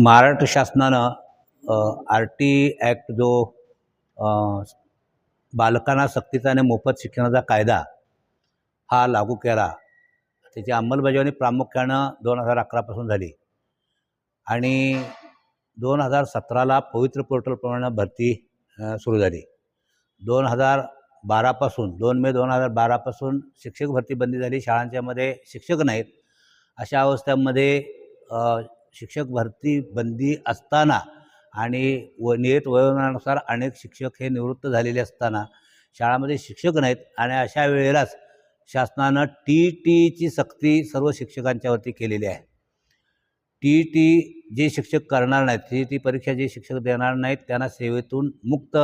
महाराष्ट्र शासनानं आर.टी ॲक्ट जो अ, बालकांना सक्तीचा आणि मोफत शिक्षणाचा कायदा हा लागू केला. त्याची अंमलबजावणी प्रामुख्यानं 2011 पासून झाली आणि 2017ला पवित्र पोर्टलप्रमाणे भरती सुरू झाली. 2012 पासून 2 मे 2012 पासून शिक्षक भरती बंदी झाली. शाळांच्यामध्ये शिक्षक नाहीत. अशा अवस्थेमध्ये शिक्षक भरती बंदी असताना आणि नियत वयोमानानुसार अनेक शिक्षक हे निवृत्त झालेले असताना शाळामध्ये शिक्षक नाहीत आणि अशा वेळेलाच शासनानं टी.टीची सक्ती सर्व शिक्षकांच्यावरती केलेली आहे. टी.टी जे शिक्षक करणार नाहीत, टी.टी परीक्षा जे शिक्षक देणार नाहीत त्यांना सेवेतून मुक्त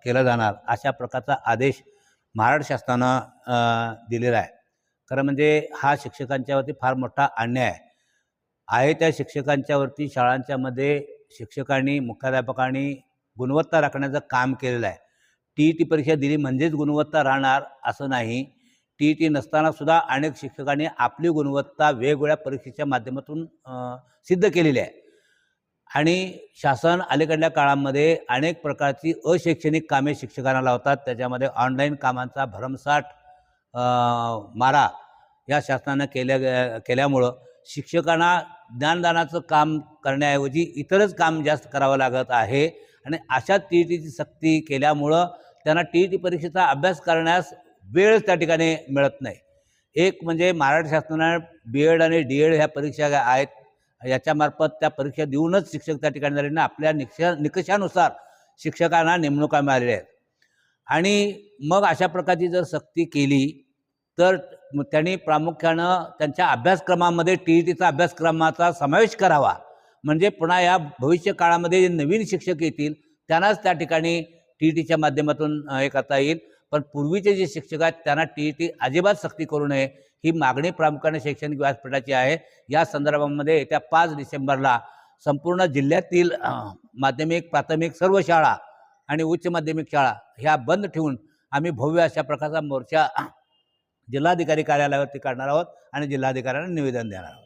केलं जाणार अशा प्रकारचा आदेश महाराष्ट्र शासनानं दिलेला आहे. खरं म्हणजे हा शिक्षकांच्यावरती फार मोठा अन्याय आहे. त्या शिक्षकांच्यावरती शाळांच्यामध्ये शिक्षकांनी मुख्याध्यापकांनी गुणवत्ता राखण्याचं काम केलेलं आहे. टी.टी परीक्षा दिली म्हणजेच गुणवत्ता राहणार असं नाही. टी.टी नसतानासुद्धा अनेक शिक्षकांनी आपली गुणवत्ता वेगवेगळ्या परीक्षेच्या माध्यमातून सिद्ध केलेली आहे. आणि शासन अलीकडल्या काळामध्ये अनेक प्रकारची अशैक्षणिक कामे शिक्षकांना लावतात. त्याच्यामध्ये ऑनलाईन कामांचा भरमसाठ मारा या शासनानं केल्यामुळं शिक्षकांना ज्ञानदानाचं काम करण्याऐवजी इतरच काम जास्त करावं लागत आहे. आणि अशा टी.टीची सक्ती केल्यामुळं त्यांना टी.टी परीक्षेचा अभ्यास करण्यास वेळच त्या ठिकाणी मिळत नाही. एक म्हणजे महाराष्ट्र शासनानं B.एड आणि D.एड ह्या परीक्षा आहेत, याच्यामार्फत त्या परीक्षा देऊनच शिक्षक त्या ठिकाणी झालेले आपल्या निकषानुसार शिक्षकांना नेमणुका मिळालेल्या आहेत. आणि मग अशा प्रकारची जर सक्ती केली तर त्यांनी प्रामुख्यानं त्यांच्या अभ्यासक्रमामध्ये टी.टीचा अभ्यासक्रमाचा समावेश करावा. म्हणजे पुन्हा या भविष्य काळामध्ये जे नवीन शिक्षक येतील त्यांनाच त्या ठिकाणी टी.टीच्या माध्यमातून हे करता येईल. पण पूर्वीचे जे शिक्षक आहेत त्यांना टी.टी अजिबात सक्ती करू नये ही मागणी प्रामुख्याने शैक्षणिक व्यासपीठाची आहे. या संदर्भामध्ये येत्या 5 डिसेंबरला संपूर्ण जिल्ह्यातील माध्यमिक प्राथमिक सर्व शाळा आणि उच्च माध्यमिक शाळा ह्या बंद ठेवून आम्ही भव्य अशा प्रकारचा मोर्चा जिल्हाधिकारी कार्यालयावरती काढणार आहोत आणि जिल्हाधिकाऱ्यांना निवेदन देणार आहोत.